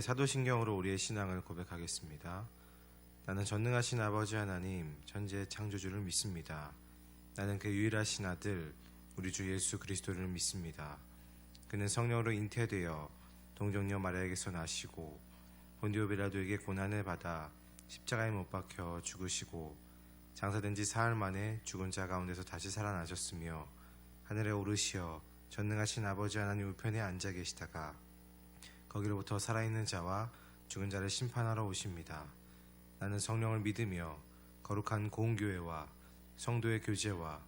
사도신경으로 우리의 신앙을 고백하겠습니다. 나는 전능하신 아버지 하나님 천지의 창조주를 믿습니다. 나는 그 유일하신 아들 우리 주 예수 그리스도를 믿습니다. 그는 성령으로 잉태되어 동정녀 마리아에게서 나시고 본디오 빌라도에게 고난을 받아 십자가에 못 박혀 죽으시고 장사된 지 사흘 만에 죽은 자 가운데서 다시 살아나셨으며 하늘에 오르시어 전능하신 아버지 하나님 우편에 앉아 계시다가 거기로부터 살아있는 자와 죽은 자를 심판하러 오십니다. 나는 성령을 믿으며 거룩한 공교회와 성도의 교제와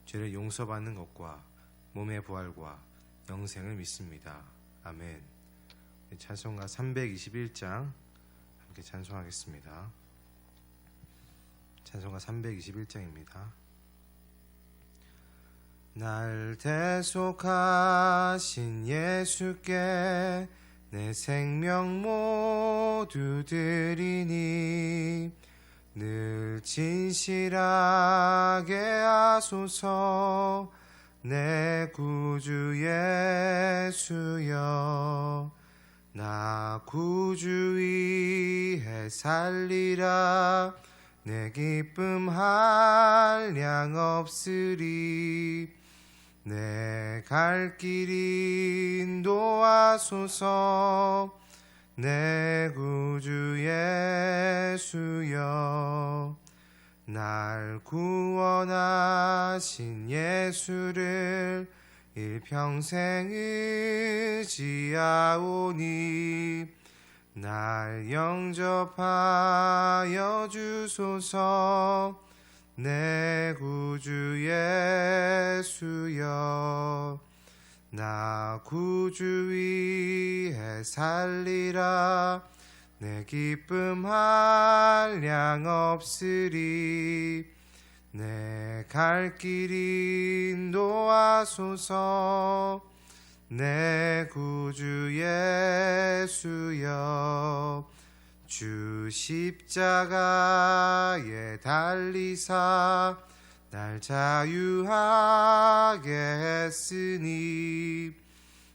죄를 용서받는 것과 몸의 부활과 영생을 믿습니다. 아멘. 찬송가 321장 함께 찬송하겠습니다. 찬송가 321장입니다. 날 대속하신 예수께 내 생명 모두 드리니 늘 진실하게 하소서. 내 구주 예수여 나 구주 위해 살리라. 내 기쁨 한량 없으리. 내 갈 길 인도하소서. 내 구주 예수여 날 구원하신 예수를 일평생 의지하오니 날 영접하여 주소서. 내 구주 예수여 나 구주 위해 살리라. 내 기쁨 한량 없으리. 내 갈 길 인도하소서. 내 구주 예수여 주 십자가에 달리사 날 자유하게 했으니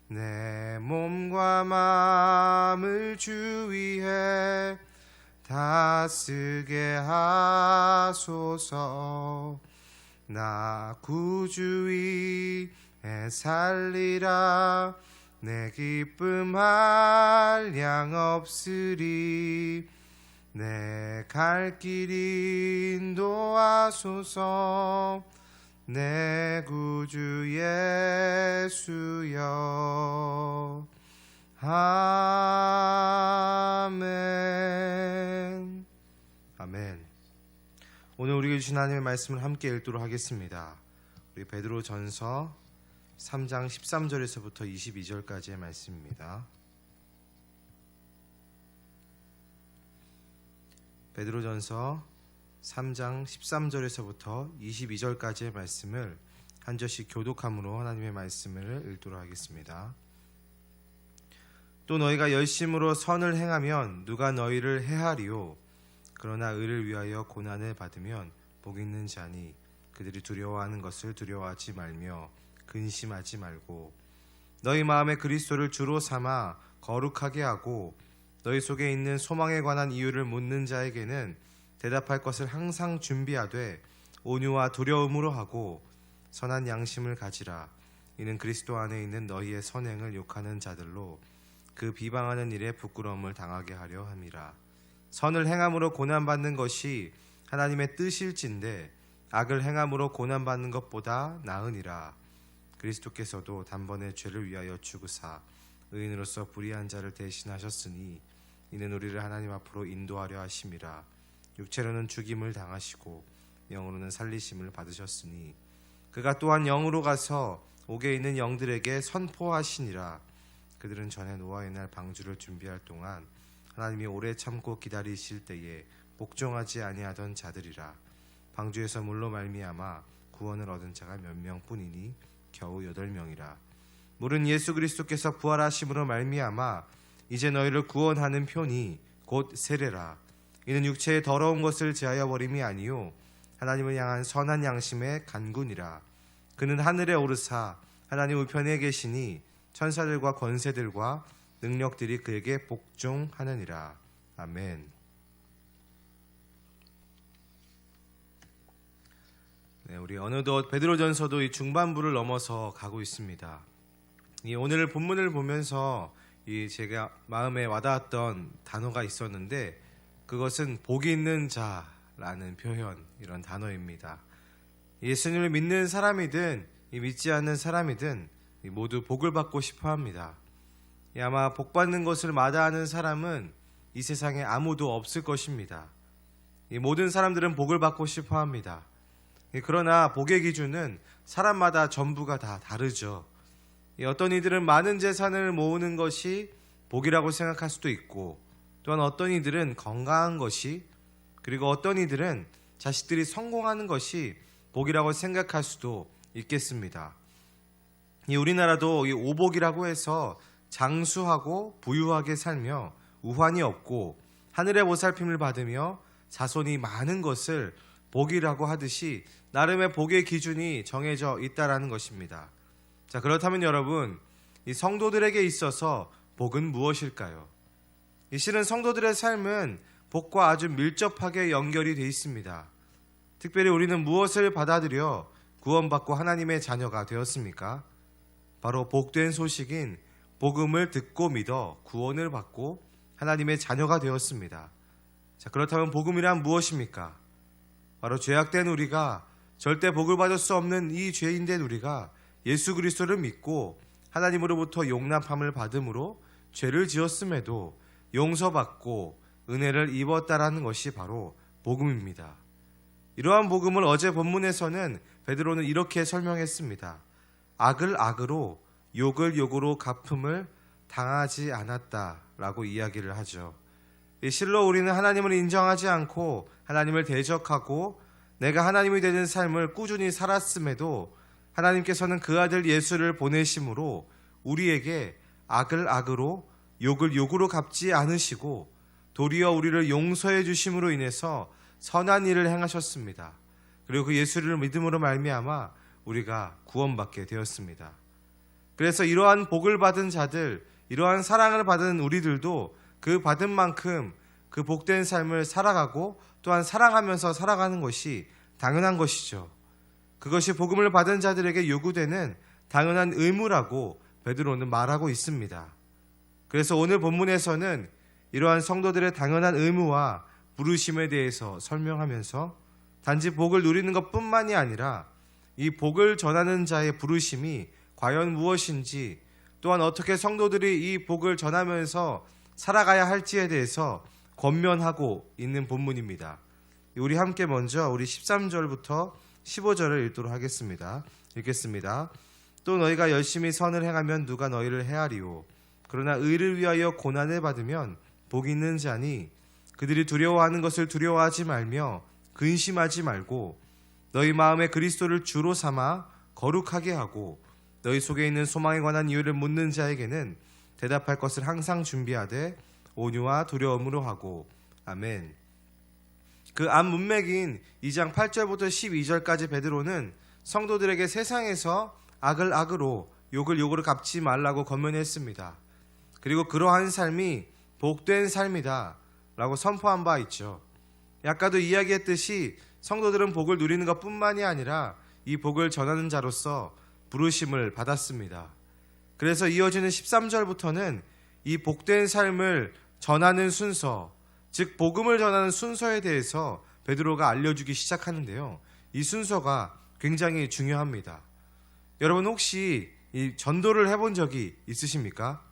내 몸과 마음을 주 위해 다 쓰게 하소서. 나 구주 위에 살리라. 내 기쁨 한량 없으리. 내 갈 길 인도하소서. 내 구주 예수여 아멘. 아멘. 오늘 우리에게 주신 하나님의 말씀을 함께 읽도록 하겠습니다. 우리 베드로전서 3장 13절에서부터 22절까지의 말씀입니다. 베드로전서 3장 13절에서부터 22절까지의 말씀을 한 절씩 교독함으로 하나님의 말씀을 읽도록 하겠습니다. 또 너희가 열심으로 선을 행하면 누가 너희를 해하리요. 그러나 의를 위하여 고난을 받으면 복 있는 자니 그들이 두려워하는 것을 두려워하지 말며 근심하지 말고 너희 마음에 그리스도를 주로 삼아 거룩하게 하고 너희 속에 있는 소망에 관한 이유를 묻는 자에게는 대답할 것을 항상 준비하되 온유와 두려움으로 하고 선한 양심을 가지라. 이는 그리스도 안에 있는 너희의 선행을 욕하는 자들로 그 비방하는 일에 부끄러움을 당하게 하려 함이라. 선을 행함으로 고난받는 것이 하나님의 뜻일진데 악을 행함으로 고난받는 것보다 나으니라. 그리스도께서도 단번에 죄를 위하여 죽으사 의인으로서 불의한 자를 대신하셨으니 이는 우리를 하나님 앞으로 인도하려 하심이라. 육체로는 죽임을 당하시고 영으로는 살리심을 받으셨으니 그가 또한 영으로 가서 옥에 있는 영들에게 선포하시니라. 그들은 전에 노아의 날 방주를 준비할 동안 하나님이 오래 참고 기다리실 때에 복종하지 아니하던 자들이라. 방주에서 물로 말미암아 구원을 얻은 자가 몇 명뿐이니 겨우 8명이라. 물은 예수 그리스도께서 부활하심으로 말미암아 이제 너희를 구원하는 표니 곧 세례라. 이는 육체의 더러운 것을 제하여 버림이 아니요 하나님을 향한 선한 양심의 간군이라. 그는 하늘에 오르사 하나님 우편에 계시니 천사들과 권세들과 능력들이 그에게 복종하느니라. 아멘. 네, 우리 어느덧 베드로전서도 이 중반부를 넘어서 가고 있습니다. 이 오늘 본문을 보면서 제가 마음에 와닿았던 단어가 있었는데 그것은 복이 있는 자라는 표현, 이런 단어입니다. 예수님을 믿는 사람이든 믿지 않는 사람이든 모두 복을 받고 싶어 합니다. 아마 복 받는 것을 마다하는 사람은 이 세상에 아무도 없을 것입니다. 모든 사람들은 복을 받고 싶어 합니다. 그러나 복의 기준은 사람마다 전부가 다 다르죠. 어떤 이들은 많은 재산을 모으는 것이 복이라고 생각할 수도 있고, 또한 어떤 이들은 건강한 것이, 그리고 어떤 이들은 자식들이 성공하는 것이 복이라고 생각할 수도 있겠습니다. 우리나라도 이 오복이라고 해서 장수하고 부유하게 살며 우환이 없고 하늘의 보살핌을 받으며 자손이 많은 것을 복이라고 하듯이 나름의 복의 기준이 정해져 있다라는 것입니다. 자, 그렇다면 여러분, 이 성도들에게 있어서 복은 무엇일까요? 실은 성도들의 삶은 복과 아주 밀접하게 연결이 되어 있습니다. 특별히 우리는 무엇을 받아들여 구원받고 하나님의 자녀가 되었습니까? 바로 복된 소식인 복음을 듣고 믿어 구원을 받고 하나님의 자녀가 되었습니다. 자, 그렇다면 복음이란 무엇입니까? 바로 죄악된 우리가, 절대 복을 받을 수 없는 이 죄인된 우리가 예수 그리스도를 믿고 하나님으로부터 용납함을 받음으로 죄를 지었음에도 용서받고 은혜를 입었다라는 것이 바로 복음입니다. 이러한 복음을 어제 본문에서는 베드로는 이렇게 설명했습니다. 악을 악으로 욕을 욕으로 갚음을 당하지 않았다라고 이야기를 하죠. 실로 우리는 하나님을 인정하지 않고 하나님을 대적하고 내가 하나님이 되는 삶을 꾸준히 살았음에도 하나님께서는 그 아들 예수를 보내심으로 우리에게 악을 악으로 욕을 욕으로 갚지 않으시고 도리어 우리를 용서해 주심으로 인해서 선한 일을 행하셨습니다. 그리고 그 예수를 믿음으로 말미암아 우리가 구원받게 되었습니다. 그래서 이러한 복을 받은 자들, 이러한 사랑을 받은 우리들도 그 받은 만큼 그 복된 삶을 살아가고 또한 사랑하면서 살아가는 것이 당연한 것이죠. 그것이 복음을 받은 자들에게 요구되는 당연한 의무라고 베드로는 말하고 있습니다. 그래서 오늘 본문에서는 이러한 성도들의 당연한 의무와 부르심에 대해서 설명하면서 단지 복을 누리는 것뿐만이 아니라 이 복을 전하는 자의 부르심이 과연 무엇인지, 또한 어떻게 성도들이 이 복을 전하면서 살아가야 할지에 대해서 권면하고 있는 본문입니다. 우리 함께 먼저 우리 13절부터 15절을 읽도록 하겠습니다. 읽겠습니다. 또 너희가 열심히 선을 행하면 누가 너희를 헤아리오. 그러나 의를 위하여 고난을 받으면 복이 있는 자니 그들이 두려워하는 것을 두려워하지 말며 근심하지 말고 너희 마음에 그리스도를 주로 삼아 거룩하게 하고 너희 속에 있는 소망에 관한 이유를 묻는 자에게는 대답할 것을 항상 준비하되 온유와 두려움으로 하고. 아멘. 그 앞 문맥인 2장 8절부터 12절까지 베드로는 성도들에게 세상에서 악을 악으로 욕을 욕으로 갚지 말라고 권면했습니다. 그리고 그러한 삶이 복된 삶이다 라고 선포한 바 있죠. 아까도 이야기했듯이 성도들은 복을 누리는 것뿐만이 아니라 이 복을 전하는 자로서 부르심을 받았습니다. 그래서 이어지는 13절부터는 이 복된 삶을 전하는 순서, 즉 복음을 전하는 순서에 대해서 베드로가 알려주기 시작하는데요. 이 순서가 굉장히 중요합니다. 여러분 혹시 이 전도를 해본 적이 있으십니까?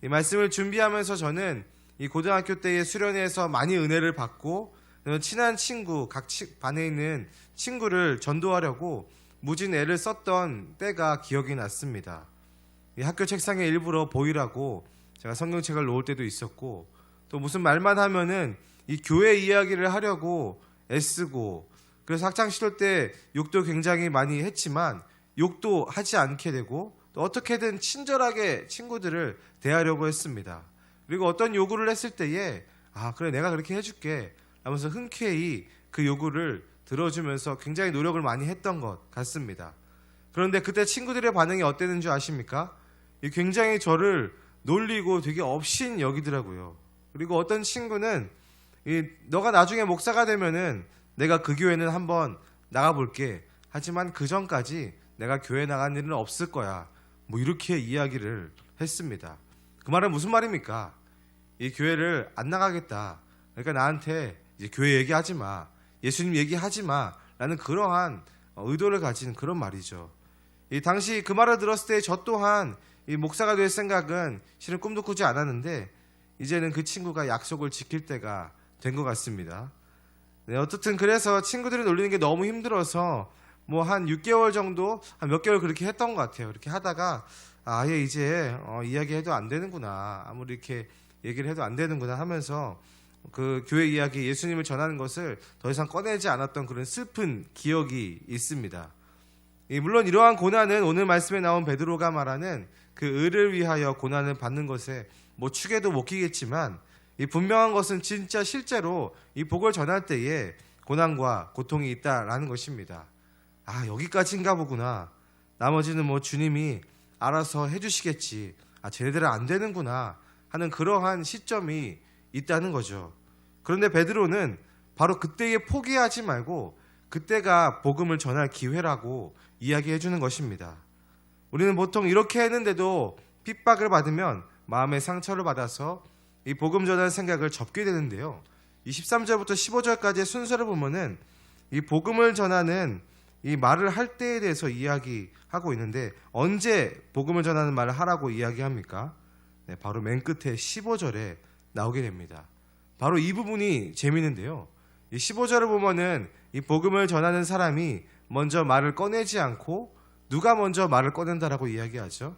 이 말씀을 준비하면서 저는 이 고등학교 때의 수련회에서 많이 은혜를 받고 친한 친구, 반에 있는 친구를 전도하려고 무진 애를 썼던 때가 기억이 났습니다. 이 학교 책상에 일부러 보이라고 제가 성경책을 놓을 때도 있었고, 또 무슨 말만 하면은 이 교회 이야기를 하려고 애쓰고, 그래서 학창시절 때 욕도 굉장히 많이 했지만 욕도 하지 않게 되고, 또 어떻게든 친절하게 친구들을 대하려고 했습니다. 그리고 어떤 요구를 했을 때에 그래 내가 그렇게 해줄게 하면서 흔쾌히 그 요구를 들어주면서 굉장히 노력을 많이 했던 것 같습니다. 그런데 그때 친구들의 반응이 어땠는 줄 아십니까? 굉장히 저를 놀리고 되게 업신 여기더라고요. 그리고 어떤 친구는 너가 나중에 목사가 되면은 내가 그 교회는 한번 나가볼게. 하지만 그 전까지 내가 교회 나간 일은 없을 거야. 뭐 이렇게 이야기를 했습니다. 그 말은 무슨 말입니까? 이 교회를 안 나가겠다. 그러니까 나한테 이제 교회 얘기하지 마. 예수님 얘기하지 마. 라는 그러한 의도를 가진 그런 말이죠. 당시 그 말을 들었을 때 저 또한 이 목사가 될 생각은 실은 꿈도 꾸지 않았는데 이제는 그 친구가 약속을 지킬 때가 된 것 같습니다. 네, 어쨌든 그래서 친구들이 놀리는 게 너무 힘들어서 뭐 한 6개월 정도, 한 몇 개월 그렇게 했던 것 같아요. 이렇게 하다가 아예 이제 이야기해도 안 되는구나. 아무리 이렇게 얘기를 해도 안 되는구나 하면서 그 교회 이야기, 예수님을 전하는 것을 더 이상 꺼내지 않았던 그런 슬픈 기억이 있습니다. 물론 이러한 고난은 오늘 말씀에 나온 베드로가 말하는 그 의를 위하여 고난을 받는 것에 뭐 축에도 못 끼겠지만 이 분명한 것은 진짜 실제로 이 복을 전할 때에 고난과 고통이 있다라는 것입니다. 여기까지인가 보구나. 나머지는 뭐 주님이 알아서 해주시겠지. 쟤네들은 안 되는구나 하는 그러한 시점이 있다는 거죠. 그런데 베드로는 바로 그때에 포기하지 말고 그때가 복음을 전할 기회라고 이야기해 주는 것입니다. 우리는 보통 이렇게 했는데도 핍박을 받으면 마음의 상처를 받아서 이 복음 전할 생각을 접게 되는데요. 이 13절부터 15절까지의 순서를 보면은 이 복음을 전하는 이 말을 할 때에 대해서 이야기하고 있는데 언제 복음을 전하는 말을 하라고 이야기합니까? 네, 바로 맨 끝에 15절에 나오게 됩니다. 바로 이 부분이 재미있는데요. 이 15절을 보면은 이 복음을 전하는 사람이 먼저 말을 꺼내지 않고 누가 먼저 말을 꺼낸다라고 이야기하죠.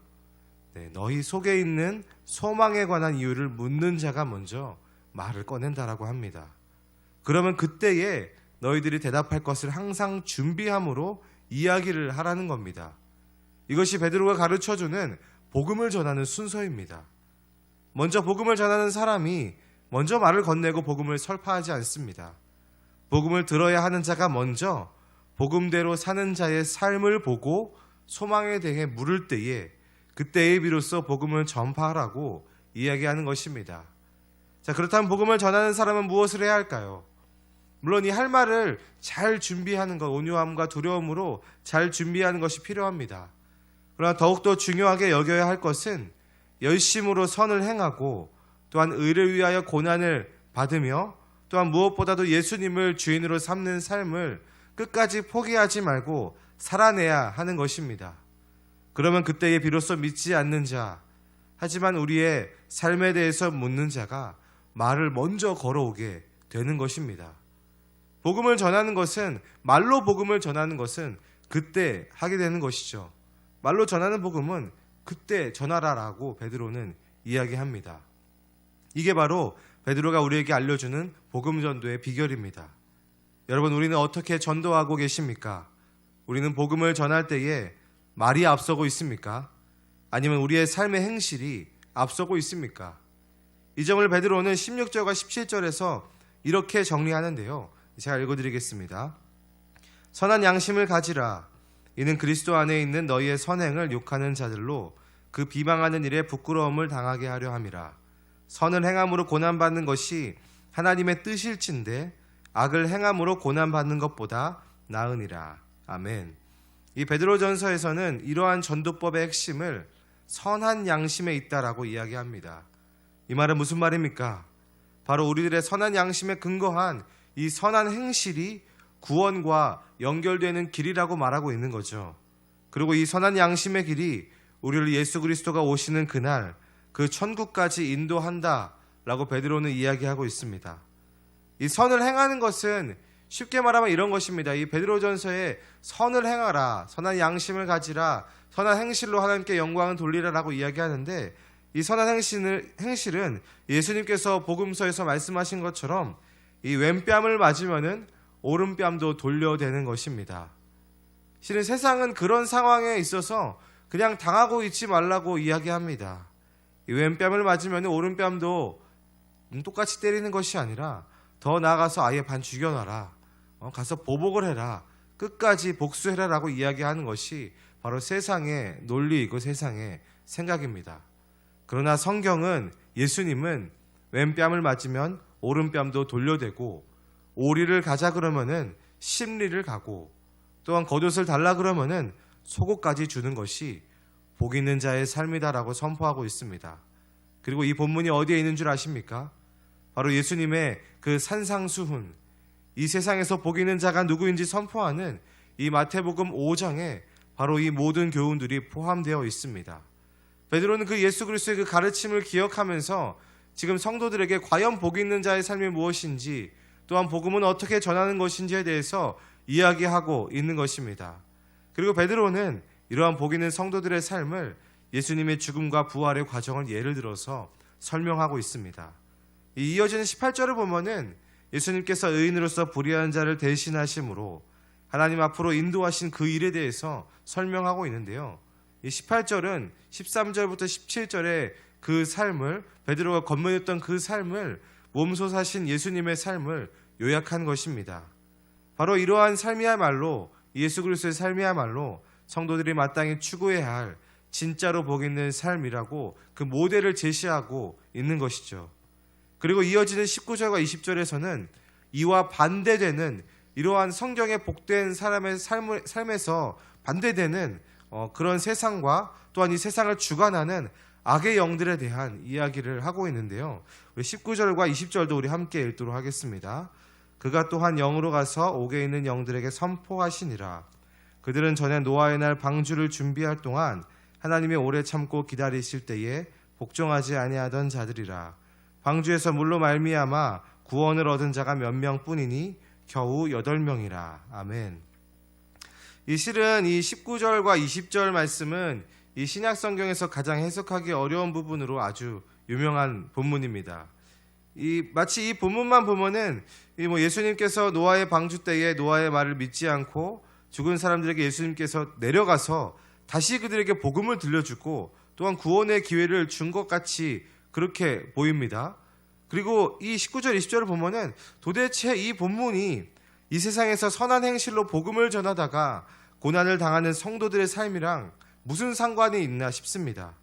네, 너희 속에 있는 소망에 관한 이유를 묻는 자가 먼저 말을 꺼낸다라고 합니다. 그러면 그때에 너희들이 대답할 것을 항상 준비함으로 이야기를 하라는 겁니다. 이것이 베드로가 가르쳐주는 복음을 전하는 순서입니다. 먼저 복음을 전하는 사람이 먼저 말을 건네고 복음을 설파하지 않습니다. 복음을 들어야 하는 자가 먼저 복음대로 사는 자의 삶을 보고 소망에 대해 물을 때에 그때에 비로소 복음을 전파하라고 이야기하는 것입니다. 자, 그렇다면 복음을 전하는 사람은 무엇을 해야 할까요? 물론 이 할 말을 잘 준비하는 것, 온유함과 두려움으로 잘 준비하는 것이 필요합니다. 그러나 더욱더 중요하게 여겨야 할 것은 열심으로 선을 행하고 또한 의를 위하여 고난을 받으며 또한 무엇보다도 예수님을 주인으로 삼는 삶을 끝까지 포기하지 말고 살아내야 하는 것입니다. 그러면 그때에 비로소 믿지 않는 자, 하지만 우리의 삶에 대해서 묻는 자가 말을 먼저 걸어오게 되는 것입니다. 복음을 전하는 것은, 말로 복음을 전하는 것은 그때 하게 되는 것이죠. 말로 전하는 복음은 그때 전하라라고 베드로는 이야기합니다. 이게 바로 베드로가 우리에게 알려주는 복음 전도의 비결입니다. 여러분, 우리는 어떻게 전도하고 계십니까? 우리는 복음을 전할 때에 말이 앞서고 있습니까? 아니면 우리의 삶의 행실이 앞서고 있습니까? 이 점을 베드로는 16절과 17절에서 이렇게 정리하는데요. 제가 읽어드리겠습니다. 선한 양심을 가지라. 이는 그리스도 안에 있는 너희의 선행을 욕하는 자들로 그 비방하는 일에 부끄러움을 당하게 하려 함이라. 선을 행함으로 고난받는 것이 하나님의 뜻일진데 악을 행함으로 고난받는 것보다 나으니라. 아멘. 이 베드로전서에서는 이러한 전도법의 핵심을 선한 양심에 있다라고 이야기합니다. 이 말은 무슨 말입니까? 바로 우리들의 선한 양심에 근거한 이 선한 행실이 구원과 연결되는 길이라고 말하고 있는 거죠. 그리고 이 선한 양심의 길이 우리를 예수 그리스도가 오시는 그날 그 천국까지 인도한다라고 베드로는 이야기하고 있습니다. 이 선을 행하는 것은 쉽게 말하면 이런 것입니다. 이 베드로전서에 선을 행하라, 선한 양심을 가지라, 선한 행실로 하나님께 영광을 돌리라라고 이야기하는데, 이 선한 행실은 예수님께서 복음서에서 말씀하신 것처럼 이 왼뺨을 맞으면은 오른뺨도 돌려대는 것입니다. 실은 세상은 그런 상황에 있어서 그냥 당하고 있지 말라고 이야기합니다. 이 왼뺨을 맞으면 오른뺨도 똑같이 때리는 것이 아니라 더 나아가서 아예 반 죽여놔라, 가서 보복을 해라, 끝까지 복수해라라고 이야기하는 것이 바로 세상의 논리이고 세상의 생각입니다. 그러나 성경은, 예수님은 왼뺨을 맞으면 오른뺨도 돌려대고, 오리를 가자 그러면은 십리를 가고, 또한 겉옷을 달라 그러면은 속옷까지 주는 것이 복 있는 자의 삶이다라고 선포하고 있습니다. 그리고 이 본문이 어디에 있는 줄 아십니까? 바로 예수님의 그 산상수훈, 이 세상에서 복 있는 자가 누구인지 선포하는 이 마태복음 5장에 바로 이 모든 교훈들이 포함되어 있습니다. 베드로는 그 예수 그리스도의 그 가르침을 기억하면서 지금 성도들에게 과연 복 있는 자의 삶이 무엇인지, 또한 복음은 어떻게 전하는 것인지에 대해서 이야기하고 있는 것입니다. 그리고 베드로는 이러한 복 있는 성도들의 삶을 예수님의 죽음과 부활의 과정을 예를 들어서 설명하고 있습니다. 이 이어지는 18절을 보면은 예수님께서 의인으로서 불의한 자를 대신하심으로 하나님 앞으로 인도하신 그 일에 대해서 설명하고 있는데요. 이 18절은 13절부터 17절의 그 삶을, 베드로가 건면했던 그 삶을, 몸소 사신 예수님의 삶을 요약한 것입니다. 바로 이러한 삶이야말로, 예수 그리스도의 삶이야말로 성도들이 마땅히 추구해야 할 진짜로 복 있는 삶이라고 그 모델을 제시하고 있는 것이죠. 그리고 이어지는 19절과 20절에서는 이와 반대되는, 이러한 성경의 복된 사람의 삶에서 반대되는 그런 세상과 또한 이 세상을 주관하는 악의 영들에 대한 이야기를 하고 있는데요. 우리 19절과 20절도 우리 함께 읽도록 하겠습니다. 그가 또한 영으로 가서 옥에 있는 영들에게 선포하시니라. 그들은 전에 노아의 날 방주를 준비할 동안 하나님이 오래 참고 기다리실 때에 복종하지 아니하던 자들이라. 방주에서 물로 말미암아 구원을 얻은 자가 몇 명뿐이니 겨우 8명이라. 아멘. 이 실은 이 19절과 20절 말씀은 이 신약 성경에서 가장 해석하기 어려운 부분으로 아주 유명한 본문입니다. 마치 이 본문만 보면은 예수님께서 노아의 방주 때에 노아의 말을 믿지 않고 죽은 사람들에게 예수님께서 내려가서 다시 그들에게 복음을 들려주고 또한 구원의 기회를 준 것 같이 그렇게 보입니다. 그리고 이 19절, 20절을 보면은 도대체 이 본문이 이 세상에서 선한 행실로 복음을 전하다가 고난을 당하는 성도들의 삶이랑 무슨 상관이 있나 싶습니다.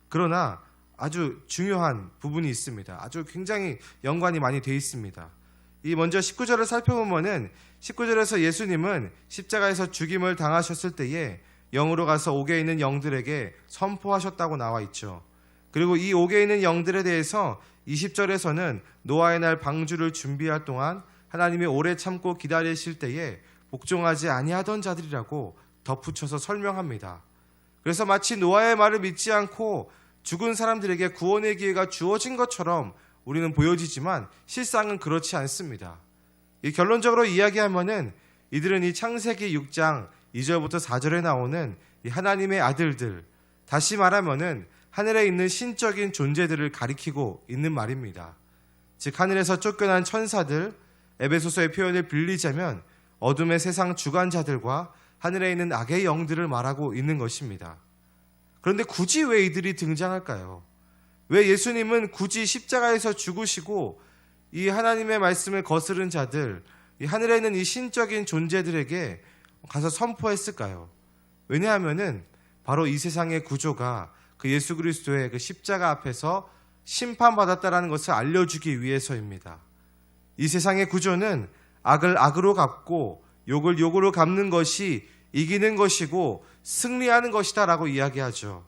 그러나 아주 중요한 부분이 있습니다. 아주 굉장히 연관이 많이 되어 있습니다. 이 먼저 19절을 살펴보면은 19절에서 예수님은 십자가에서 죽임을 당하셨을 때에 영으로 가서 옥에 있는 영들에게 선포하셨다고 나와 있죠. 그리고 이 옥에 있는 영들에 대해서 20절에서는 노아의 날 방주를 준비할 동안 하나님이 오래 참고 기다리실 때에 복종하지 아니하던 자들이라고 덧붙여서 설명합니다. 그래서 마치 노아의 말을 믿지 않고 죽은 사람들에게 구원의 기회가 주어진 것처럼 우리는 보여지지만 실상은 그렇지 않습니다. 이 결론적으로 이야기하면은 이들은 이 창세기 6장 2절부터 4절에 나오는 이 하나님의 아들들, 다시 말하면은 하늘에 있는 신적인 존재들을 가리키고 있는 말입니다. 즉 하늘에서 쫓겨난 천사들, 에베소서의 표현을 빌리자면 어둠의 세상 주관자들과 하늘에 있는 악의 영들을 말하고 있는 것입니다. 그런데 굳이 왜 이들이 등장할까요? 왜 예수님은 굳이 십자가에서 죽으시고 이 하나님의 말씀을 거스른 자들, 이 하늘에 있는 이 신적인 존재들에게 가서 선포했을까요? 왜냐하면은 바로 이 세상의 구조가 그 예수 그리스도의 그 십자가 앞에서 심판받았다라는 것을 알려주기 위해서입니다. 이 세상의 구조는 악을 악으로 갚고 욕을 욕으로 갚는 것이 이기는 것이고 승리하는 것이다라고 이야기하죠.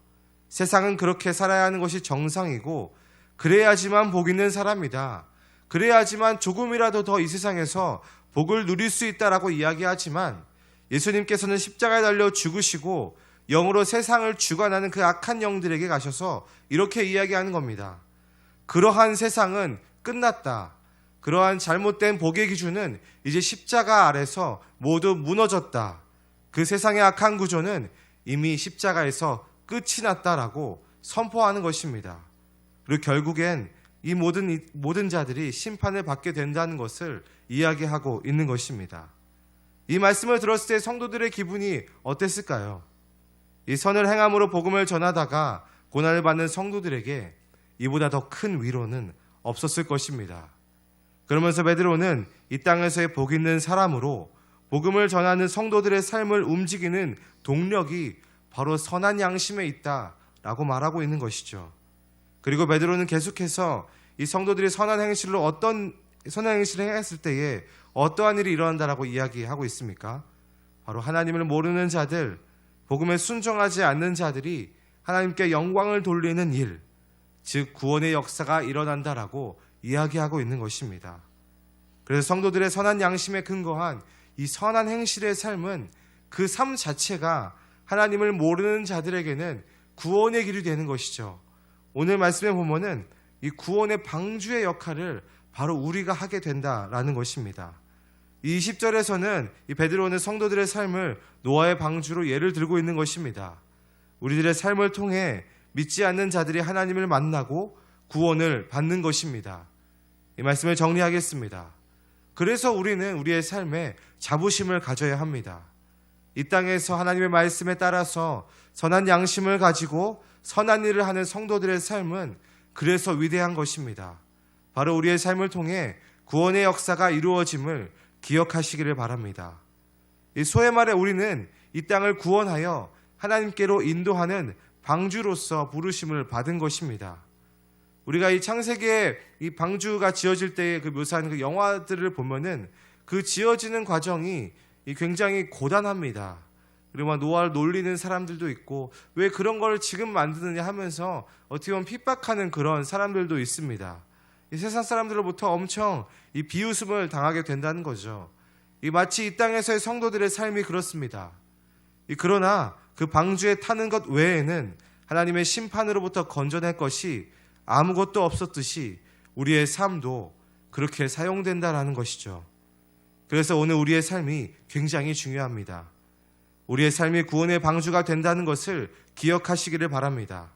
세상은 그렇게 살아야 하는 것이 정상이고 그래야지만 복 있는 사람이다. 그래야지만 조금이라도 더 이 세상에서 복을 누릴 수 있다라고 이야기하지만 예수님께서는 십자가에 달려 죽으시고 영으로 세상을 주관하는 그 악한 영들에게 가셔서 이렇게 이야기하는 겁니다. 그러한 세상은 끝났다. 그러한 잘못된 복의 기준은 이제 십자가 아래서 모두 무너졌다. 그 세상의 악한 구조는 이미 십자가에서 끝이 났다라고 선포하는 것입니다. 그리고 결국엔 이 모든 자들이 심판을 받게 된다는 것을 이야기하고 있는 것입니다. 이 말씀을 들었을 때 성도들의 기분이 어땠을까요? 이 선을 행함으로 복음을 전하다가 고난을 받는 성도들에게 이보다 더 큰 위로는 없었을 것입니다. 그러면서 베드로는 이 땅에서의 복 있는 사람으로 복음을 전하는 성도들의 삶을 움직이는 동력이 바로 선한 양심에 있다라고 말하고 있는 것이죠. 그리고 베드로는 계속해서 이 성도들이 선한 행실을 행했을 때에 어떠한 일이 일어난다라고 이야기하고 있습니까? 바로 하나님을 모르는 자들, 복음에 순종하지 않는 자들이 하나님께 영광을 돌리는 일, 즉 구원의 역사가 일어난다라고 이야기하고 있는 것입니다. 그래서 성도들의 선한 양심에 근거한 이 선한 행실의 삶은 그 삶 자체가 하나님을 모르는 자들에게는 구원의 길이 되는 것이죠. 오늘 말씀에 보면은 이 구원의 방주의 역할을 바로 우리가 하게 된다라는 것입니다. 이 20절에서는 이 베드로는 성도들의 삶을 노아의 방주로 예를 들고 있는 것입니다. 우리들의 삶을 통해 믿지 않는 자들이 하나님을 만나고 구원을 받는 것입니다. 이 말씀을 정리하겠습니다. 그래서 우리는 우리의 삶에 자부심을 가져야 합니다. 이 땅에서 하나님의 말씀에 따라서 선한 양심을 가지고 선한 일을 하는 성도들의 삶은 그래서 위대한 것입니다. 바로 우리의 삶을 통해 구원의 역사가 이루어짐을 기억하시기를 바랍니다. 소위 말해 우리는 이 땅을 구원하여 하나님께로 인도하는 방주로서 부르심을 받은 것입니다. 우리가 이 창세기에 이 방주가 지어질 때의 그 묘사한 그 영화들을 보면은 그 지어지는 과정이 굉장히 고단합니다. 그리고 노아를 놀리는 사람들도 있고 왜 그런 걸 지금 만드느냐 하면서 어떻게 보면 핍박하는 그런 사람들도 있습니다. 이 세상 사람들로부터 엄청 이 비웃음을 당하게 된다는 거죠. 마치 이 땅에서의 성도들의 삶이 그렇습니다. 그러나 그 방주에 타는 것 외에는 하나님의 심판으로부터 건져낼 것이 아무것도 없었듯이 우리의 삶도 그렇게 사용된다라는 것이죠. 그래서 오늘 우리의 삶이 굉장히 중요합니다. 우리의 삶이 구원의 방주가 된다는 것을 기억하시기를 바랍니다.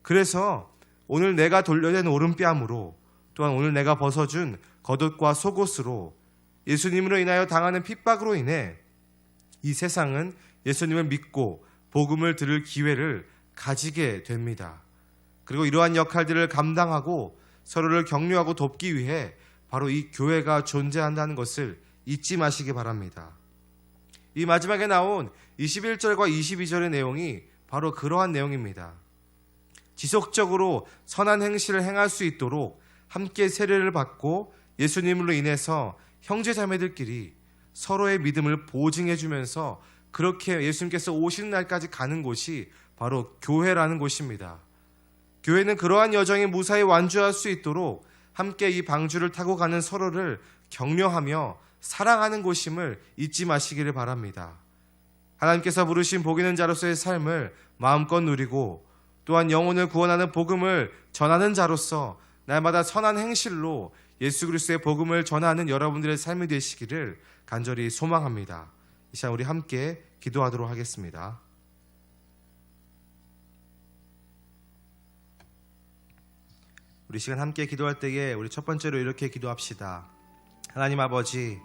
그래서 오늘 내가 돌려낸 오른뺨으로 또한 오늘 내가 벗어준 겉옷과 속옷으로 예수님으로 인하여 당하는 핍박으로 인해 이 세상은 예수님을 믿고 복음을 들을 기회를 가지게 됩니다. 그리고 이러한 역할들을 감당하고 서로를 격려하고 돕기 위해 바로 이 교회가 존재한다는 것을 잊지 마시기 바랍니다. 이 마지막에 나온 21절과 22절의 내용이 바로 그러한 내용입니다. 지속적으로 선한 행실을 행할 수 있도록 함께 세례를 받고 예수님으로 인해서 형제자매들끼리 서로의 믿음을 보증해 주면서 그렇게 예수님께서 오시는 날까지 가는 곳이 바로 교회라는 곳입니다. 교회는 그러한 여정에 무사히 완주할 수 있도록 함께 이 방주를 타고 가는 서로를 격려하며 사랑하는 곳임을 잊지 마시기를 바랍니다. 하나님께서 부르신 복 있는 자로서의 삶을 마음껏 누리고 또한 영혼을 구원하는 복음을 전하는 자로서 날마다 선한 행실로 예수 그리스도의 복음을 전하는 여러분들의 삶이 되시기를 간절히 소망합니다. 이 시간 우리 함께 기도하도록 하겠습니다. 우리 시간 함께 기도할 때에 우리 첫 번째로 이렇게 기도합시다. 하나님 아버지,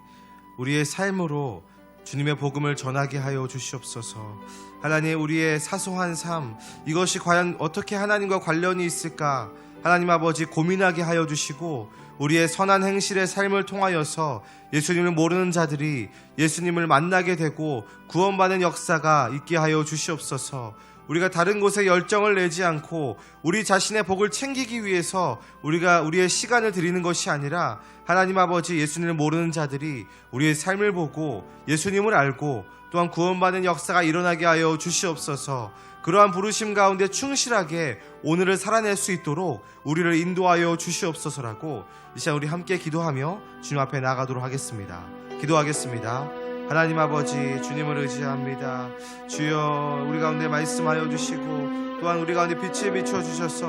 우리의 삶으로 주님의 복음을 전하게 하여 주시옵소서. 하나님, 우리의 사소한 삶, 이것이 과연 어떻게 하나님과 관련이 있을까? 하나님 아버지, 고민하게 하여 주시고 우리의 선한 행실의 삶을 통하여서 예수님을 모르는 자들이 예수님을 만나게 되고 구원받는 역사가 있게 하여 주시옵소서. 우리가 다른 곳에 열정을 내지 않고 우리 자신의 복을 챙기기 위해서 우리가 우리의 시간을 드리는 것이 아니라 하나님 아버지, 예수님을 모르는 자들이 우리의 삶을 보고 예수님을 알고 또한 구원받는 역사가 일어나게 하여 주시옵소서. 그러한 부르심 가운데 충실하게 오늘을 살아낼 수 있도록 우리를 인도하여 주시옵소서라고 이 시간 우리 함께 기도하며 주님 앞에 나아가도록 하겠습니다. 기도하겠습니다. 하나님 아버지, 주님을 의지합니다. 주여, 우리 가운데 말씀하여 주시고 또한 우리 가운데 빛에 비춰 주셔서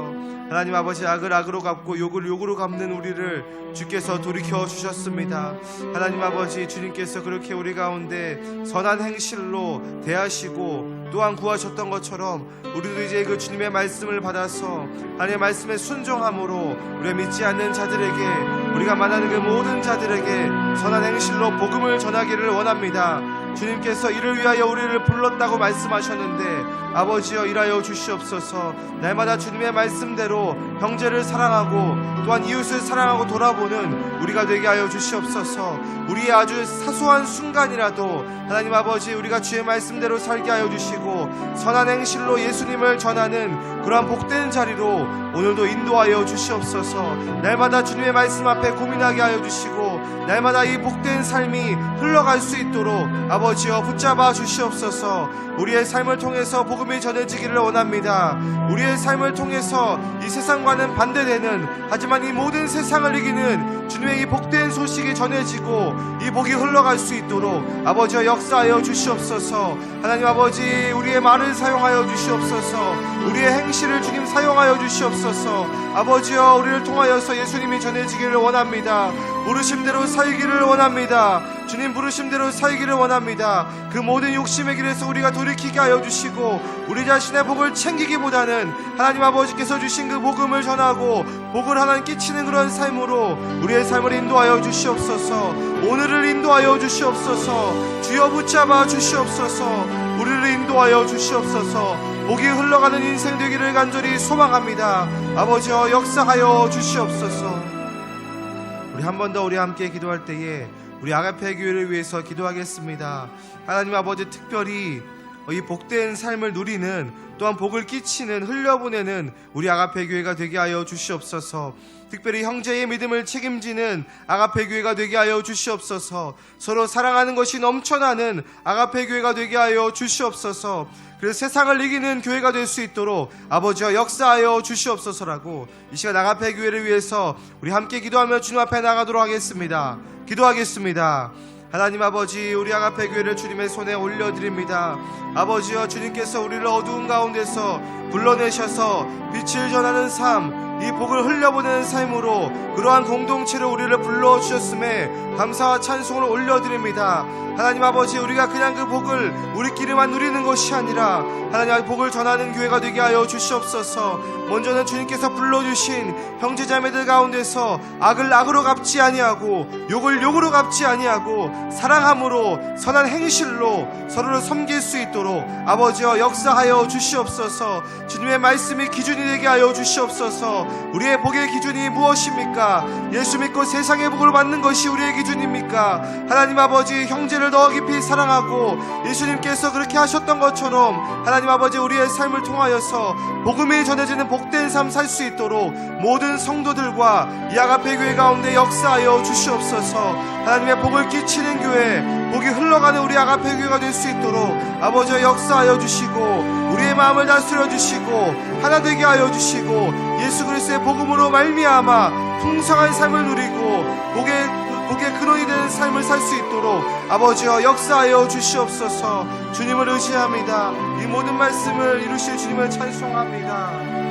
하나님 아버지, 악을 악으로 갚고 욕을 욕으로 갚는 우리를 주께서 돌이켜 주셨습니다. 하나님 아버지, 주님께서 그렇게 우리 가운데 선한 행실로 대하시고 또한 구하셨던 것처럼 우리도 이제 그 주님의 말씀을 받아서 하나님의 말씀에 순종함으로 우리가 믿지 않는 자들에게, 우리가 만나는 그 모든 자들에게 선한 행실로 복음을 전하기를 원합니다. 주님께서 이를 위하여 우리를 불렀다고 말씀하셨는데 아버지여, 일하여 주시옵소서. 날마다 주님의 말씀대로 형제를 사랑하고 또한 이웃을 사랑하고 돌아보는 우리가 되게 하여 주시옵소서. 우리의 아주 사소한 순간이라도 하나님 아버지, 우리가 주의 말씀대로 살게 하여 주시고 선한 행실로 예수님을 전하는 그러한 복된 자리로 오늘도 인도하여 주시옵소서. 날마다 주님의 말씀 앞에 고민하게 하여 주시고 날마다 이 복된 삶이 흘러갈 수 있도록 아버지여 붙잡아 주시옵소서. 우리의 삶을 통해서 복음이 전해지기를 원합니다. 우리의 삶을 통해서 이 세상과는 반대되는, 하지만 이 모든 세상을 이기는 주님의 이 복된 소식이 전해지고 이 복이 흘러갈 수 있도록 아버지여 역사하여 주시옵소서. 하나님 아버지, 우리의 말을 사용하여 주시옵소서. 우리의 행실을 주님 사용하여 주시옵소서. 아버지여, 우리를 통하여서 예수님이 전해지기를 원합니다. 부르심대로 살기를 원합니다. 주님 부르심대로 살기를 원합니다. 그 모든 욕심의 길에서 우리가 돌이키게 하여 주시고 우리 자신의 복을 챙기기보다는 하나님 아버지께서 주신 그 복음을 전하고 복을 하나님 끼치는 그런 삶으로 우리의 삶을 인도하여 주시옵소서. 오늘을 인도하여 주시옵소서. 주여 붙잡아 주시옵소서. 우리를 인도하여 주시옵소서. 복이 흘러가는 인생 되기를 간절히 소망합니다. 아버지여, 역사하여 주시옵소서. 우리 한 번 더 우리 함께 기도할 때에 우리 아가페 교회를 위해서 기도하겠습니다. 하나님 아버지, 특별히 이 복된 삶을 누리는, 또한 복을 끼치는, 흘려보내는 우리 아가페 교회가 되게 하여 주시옵소서. 특별히 형제의 믿음을 책임지는 아가페 교회가 되게 하여 주시옵소서. 서로 사랑하는 것이 넘쳐나는 아가페 교회가 되게 하여 주시옵소서. 그래서 세상을 이기는 교회가 될 수 있도록 아버지와 역사하여 주시옵소서라고 이 시간 아가페 교회를 위해서 우리 함께 기도하며 주님 앞에 나가도록 하겠습니다. 기도하겠습니다. 하나님 아버지, 우리 아가페 교회를 주님의 손에 올려드립니다. 아버지여, 주님께서 우리를 어두운 가운데서 불러내셔서 빛을 전하는 삶, 이 복을 흘려보내는 삶으로 그러한 공동체를 우리를 불러주셨음에 감사와 찬송을 올려드립니다. 하나님 아버지, 우리가 그냥 그 복을 우리끼리만 누리는 것이 아니라 하나님 복을 전하는 교회가 되게 하여 주시옵소서. 먼저는 주님께서 불러주신 형제자매들 가운데서 악을 악으로 갚지 아니하고 욕을 욕으로 갚지 아니하고 사랑함으로 선한 행실로 서로를 섬길 수 있도록 아버지여 역사하여 주시옵소서. 주님의 말씀이 기준이 되게 하여 주시옵소서. 우리의 복의 기준이 무엇입니까? 예수 믿고 세상의 복을 받는 것이 우리의 기준입니까? 하나님 아버지, 형제를 더 깊이 사랑하고 예수님께서 그렇게 하셨던 것처럼 하나님 아버지, 우리의 삶을 통하여서 복음이 전해지는 복된 삶 살 수 있도록 모든 성도들과 이 아가페 교회 가운데 역사하여 주시옵소서. 하나님의 복을 끼치는 교회, 복이 흘러가는 우리 아가페 교회가 될 수 있도록 아버지와 역사하여 주시고 우리의 마음을 다스려 주시고 하나 되게 하여 주시고 예수 그리스도의 복음으로 말미암아 풍성한 삶을 누리고 복의 근원이 되는 삶을 살 수 있도록 아버지여 역사하여 주시옵소서. 주님을 의지합니다. 이 모든 말씀을 이루실 주님을 찬송합니다.